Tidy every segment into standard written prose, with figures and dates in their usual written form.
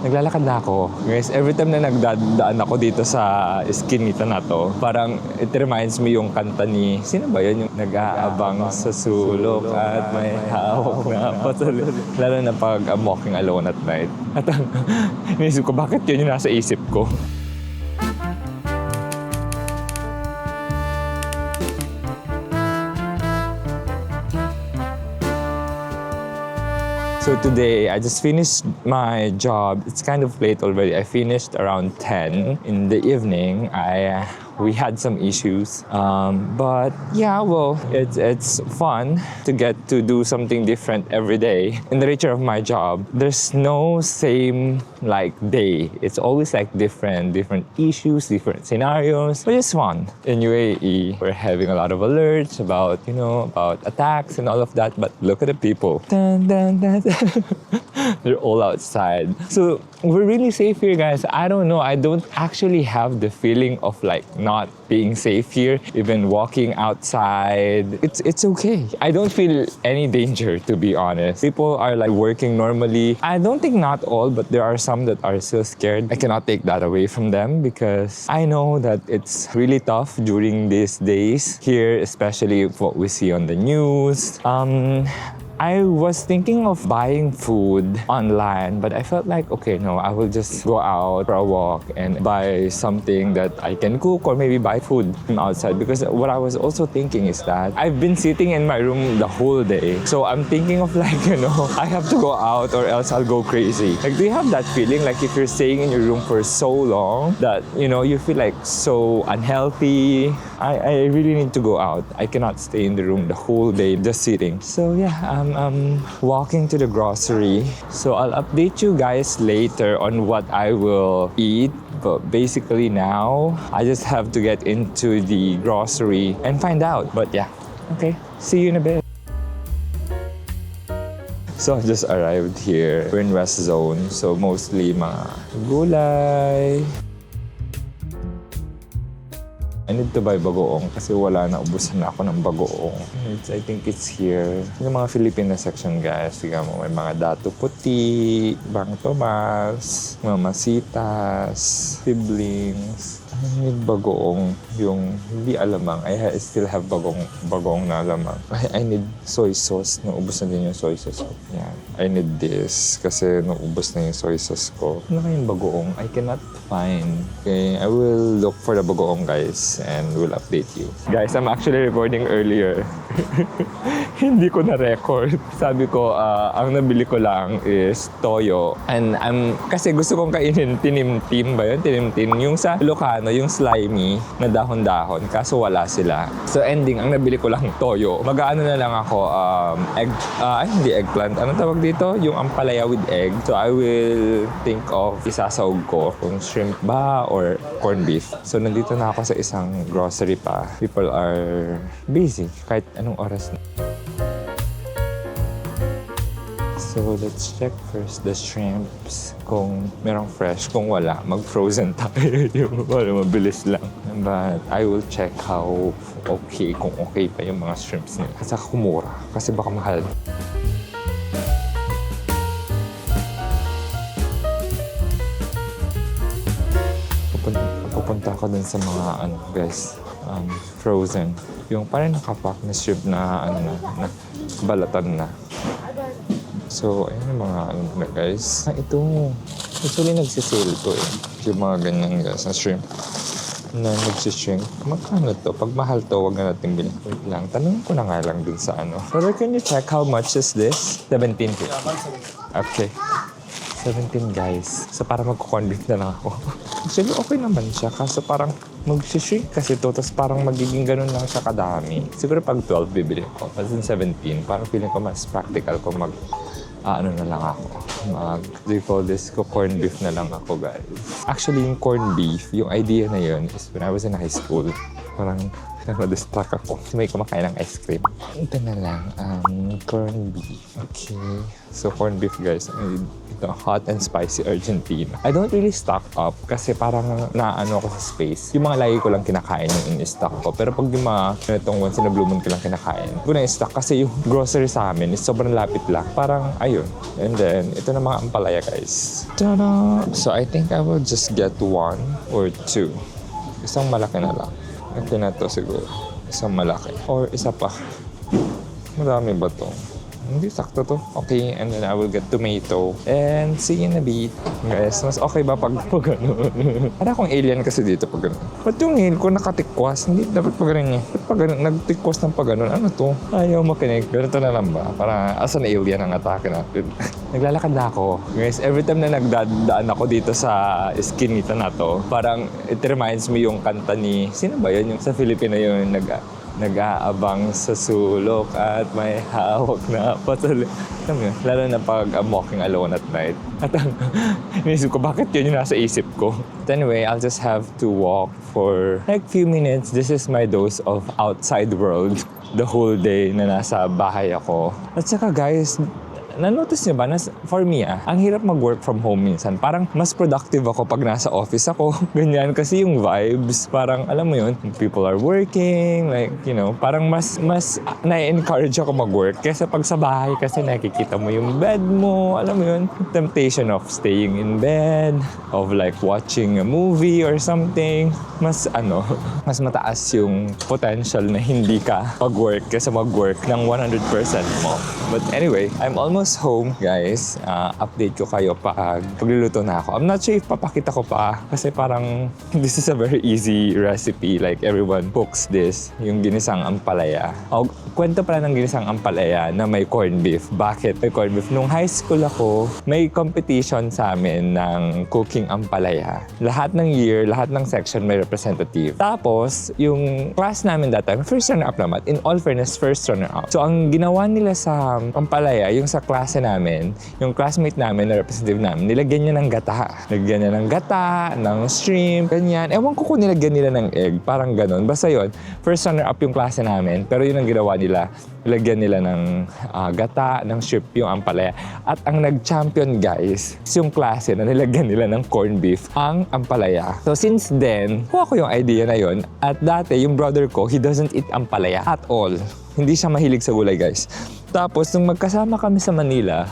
naglalakad na ako. Guys, every time na nagdadaan ako dito sa eskinita na to, parang it reminds me yung kanta ni, sino ba yun? Yung nag-aabang sa sulok at may hawak na patuloy. Lalo na pag I'm walking alone at night. At inisip ko, bakit yun yung nasa isip ko? So today, I just finished my job. It's kind of late already. I finished around 10 in the evening. We had some issues, but yeah, well, it's fun to get to do something different every day. In the nature of my job, there's no same like day. It's always like different issues, different scenarios, but it's fun. In UAE, we're having a lot of alerts about about attacks and all of that. But look at the people. Dun, dun, dun, dun. They're all outside. So we're really safe here, guys. I don't know. I don't actually have the feeling of like not being safe here. Even walking outside, it's okay. I don't feel any danger, to be honest. People are like working normally. I don't think not all, but there are some that are still scared. I cannot take that away from them because I know that it's really tough during these days here, especially what we see on the news. I was thinking of buying food online, but I felt like, okay, no, I will just go out for a walk and buy something that I can cook or maybe buy food from outside. Because what I was also thinking is that I've been sitting in my room the whole day. So I'm thinking of like, I have to go out or else I'll go crazy. Like, do you have that feeling like if you're staying in your room for so long that, you feel like so unhealthy? I really need to go out. I cannot stay in the room the whole day just sitting. So yeah, I'm walking to the grocery. So I'll update you guys later on what I will eat. But basically now, I just have to get into the grocery and find out. But yeah, okay. See you in a bit. So I just arrived here. We're in West Zone. So mostly mga gulay. I need to buy bagoong kasi wala na, ubusan na ako ng bagoong. I think it's here. Yung mga Filipino section, guys. Tignan mo, may mga dato puti, bang tomas, mamasitas, siblings. I need bagoong, yung hindi alamang. I still have bagoong na alamang. I need soy sauce. Naubos na din yung soy sauce ko. Yan. I need this kasi naubos na yung soy sauce ko. Ano na yung bagoong? I cannot find. Okay, I will look for the bagoong, guys, and will update you. Guys, I'm actually recording earlier. Hindi ko na-record. Sabi ko, ang nabili ko lang is toyo. And kasi gusto kong kainin tinimtim ba yun? Tinimtim. Yung sa Ilocano, yung slimy na dahon-dahon. Kaso wala sila. So ending, ang nabili ko lang toyo. Mag-ano na lang ako, hindi eggplant. Anong tawag dito? Yung ampalaya with egg. So I will think of isasawag ko kung shrimp ba or corned beef. So nandito na ako sa isang grocery pa. People are busy kahit anong oras na. So let's check first the shrimps. Kung merong fresh, kung wala, mag-frozen tayo. Wala, mabilis lang. But I will check how okay, kung okay pa yung mga shrimps nila. Kasi kumura, kasi baka mahal. Pupunta ako dun sa mga guys, frozen. Yung parang nakapack na shrimp na na balatan na. So, ayun yung mga na guys. Ito, usually nagsisale to eh. Yung mga ganyan guys, na shrimp na nagsishrink. Magkano to? Pag mahal to, wag na natin bilhin. Wait lang, tanong ko na nga lang dun sa Brother, can you check how much is this? 17. Okay. 17 guys. So, para magkukonvict na lang ako. Actually, okay naman siya. Kaso parang mag-shrink kasi to. Tapos parang magiging ganun lang siya kadami. Siguro pag 12 bibili ko. Tapos 17, parang feeling ko mas practical kung na lang ako. They call this corned beef na lang ako, guys. Actually, yung corned beef, yung idea na yun is when I was in high school, parang Distract ako. Kasi may kumakain ng ice cream. Ito na lang, corned beef. Okay. So, corned beef, guys. Ito, hot and spicy Argentina. I don't really stock up kasi parang naano ako sa space. Yung mga lagi ko lang kinakain yung in-stock ko. Pero pag yung mga ganitong once in a blue moon ko lang kinakain, ko na-stock kasi yung grocery sa amin is sobrang lapit lang. Parang, ayun. And then, ito na mga ampalaya, guys. Ta-da! So, I think I will just get 1 or 2. Isang malaki na lang. Ito na to siguro. Isang malaki. Or isa pa. Marami ba to? Hindi, sakto to. Okay, and then I will get tomato. And see you in a bit. Guys, mas okay ba pag gano'n? Para akong alien kasi dito pag gano'n. Ba't yung nail ko nakatikwas? Hindi dapat pag gano'n niya. Ba't pag gano'n? Nagtikwas ng pag gano'n. Ano to? Ayaw makinig. Ganito na lang ba? Para as an alien ang atake natin. Naglalakad na ako. Guys, every time na nagdadaan ako dito sa skinita na to, parang it reminds me yung kanta ni... Sino ba yun? Yung sa Filipino yung nag-aabang sa sulok at may hawak na patuloy. Alam mo yun? Lalo na pag I'm walking alone at night. At inisip ko, bakit yun yung nasa isip ko? But anyway, I'll just have to walk for like few minutes. This is my dose of outside world the whole day na nasa bahay ako. At saka guys, na-notice niyo ba na for me ang hirap mag-work from home minsan. Parang mas productive ako pag nasa office ako. Ganyan kasi yung vibes, parang alam mo yun, people are working, like, you know, parang mas na-encourage ako mag-work kaysa pag sa bahay kasi nakikita mo yung bed mo, alam mo yun, temptation of staying in bed, of like watching a movie or something. Mas mataas yung potential na hindi ka pag-work kaysa mag-work ng 100% mo. But anyway, I'm almost home, guys. Update ko kayo pagluluto na ako. I'm not sure if papakita ko pa kasi parang this is a very easy recipe. Like everyone cooks this, yung ginisang ampalaya. Kwento pala ng ginisang ampalaya na may corned beef. Bakit may corned beef? Nung high school ako, may competition sa amin ng cooking ampalaya. Lahat ng year, lahat ng section may representative. Tapos, yung class namin that time, first runner-up naman. In all fairness, first runner-up. So, ang ginawa nila sa ampalaya, yung sa klase namin, yung classmate namin na representative namin, nilagyan niya ng gata. Nilagyan niya ng gata, ng shrimp, ganyan. Ewan ko kung nilagyan nila ng egg, parang ganun. Basta yun, first runner-up yung klase namin, pero yun ang ginawa nila. Nilagyan nila ng gata, ng shrimp yung ampalaya. At ang nag-champion, guys, is yung klase na nilagyan nila ng corned beef, ang ampalaya. So since then, kuha ko yung idea na yun. At dati, yung brother ko, he doesn't eat ampalaya at all. Hindi siya mahilig sa gulay, guys. Tapos, nung magkasama kami sa Manila,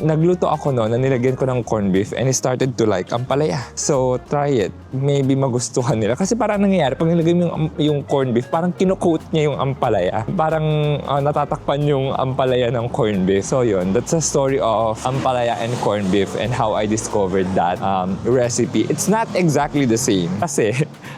nagluto ako noon na nilagyan ko ng corned beef and he started to like ampalaya. So, try it. Maybe magustuhan nila. Kasi parang nangyayari, pag nilagay mo yung corned beef, parang kino-coat niya yung ampalaya. Parang natatakpan yung ampalaya ng corned beef. So, yun. That's a story of ampalaya and corned beef and how I discovered that recipe. It's not exactly the same. Kasi,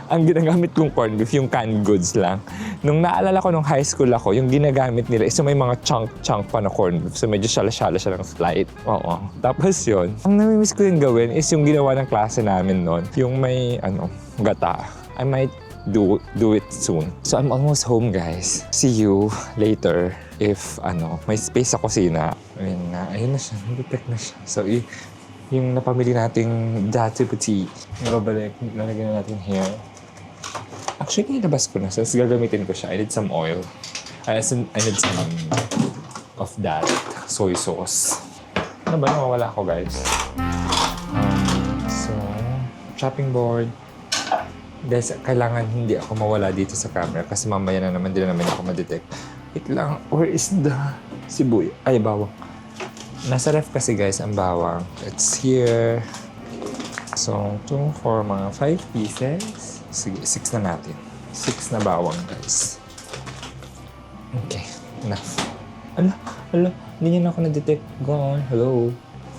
ang ginagamit kong corned beef, yung canned goods lang. Nung naalala ko nung high school ako, yung ginagamit nila is may mga chunk pa na corned beef. So medyo shala-shala siya ng slight. Oo. Tapos yun, ang namimiss ko yung gawin is yung ginawa ng klase namin noon. Yung may, gata. I might do it soon. So I'm almost home, guys. See you later if, may space sa kusina. Ayun na siya. Detect na siya. So, yung napamili nating Datiputi, lalagyan na natin here. Actually, nilabas ko na. So, gagamitin ko siya. I need some oil. I need some of that soy sauce. Ano ba? Nawawala ako, guys. So, chopping board. Guys, kailangan hindi ako mawala dito sa camera kasi mamaya na naman, din na naman ako ma-detect. Wait lang. Where is the sibuyas? Ay, bawang. Nasa ref kasi, guys, ang bawang. It's here. So, 2, 4, mga 5 pieces. Sige, 6 na natin. 6 na bawang, guys. Okay, enough. Ala, hindi niya na ako na-detect. Go on, hello.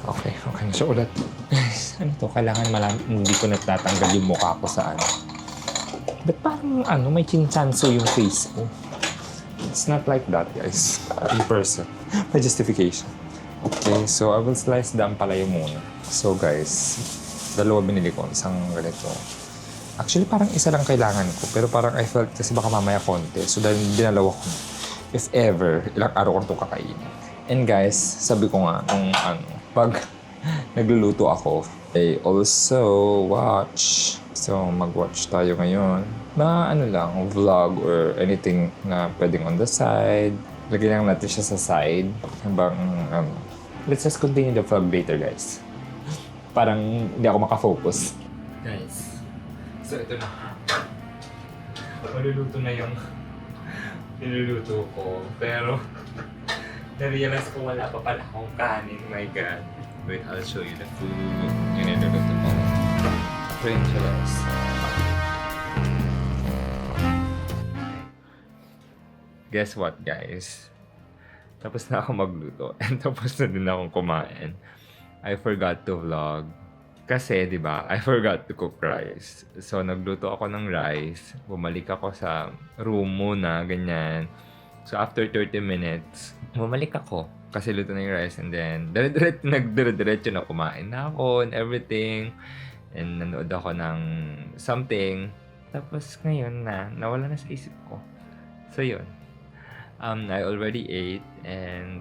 Okay na siya ulit. Guys, ano to? Kailangan hindi ko natatanggal yung mukha ko sa Ba't parang may chinchanso yung face ko? It's not like that, guys. In person. May justification. Okay, so I will slice the ampalaya muna. So, guys, dalawa binili ko. Isang ganito. Actually, parang isa lang kailangan ko. Pero parang I felt kasi baka mamaya konti. So, dahil dinalawa ko. If ever, ilang araw ko na itong kakainin. And guys, sabi ko nga, pag nagluluto ako. I also watch. So, mag-watch tayo ngayon. Na ano lang, vlog or anything na pwedeng on the side. Lagyan lang natin siya sa side. Habang, let's just continue the vlog later, guys. Parang hindi ako makafocus. Guys, so ito na. Maluluto na yung niluluto ko. Pero, na-realize ko wala pa pala akong kanin. My God. Wait, I'll show you the food. Yung niluluto ko. Princelas. Guess what, guys? Tapos na ako magluto. And tapos na din akong kumain. I forgot to vlog. Kasi, di ba, I forgot to cook rice. So, nagluto ako ng rice. Bumalik ako sa room muna, ganyan. So, after 30 minutes, bumalik ako. Kasi luto na yung rice. And then, nagdire-diretso na kumain na ako and everything. And nanood ako ng something. Tapos, ngayon na, nawala na sa isip ko. So, yun. I already ate. And,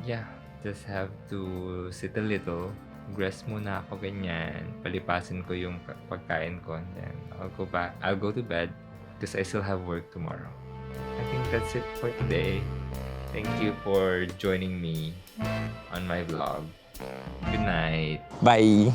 yeah, just have to sit a little. Rest muna ako ganyan. Palipasin ko yung pagkain ko. And then I'll go to bed because I still have work tomorrow. I think that's it for today. Thank you for joining me on my vlog. Good night. Bye!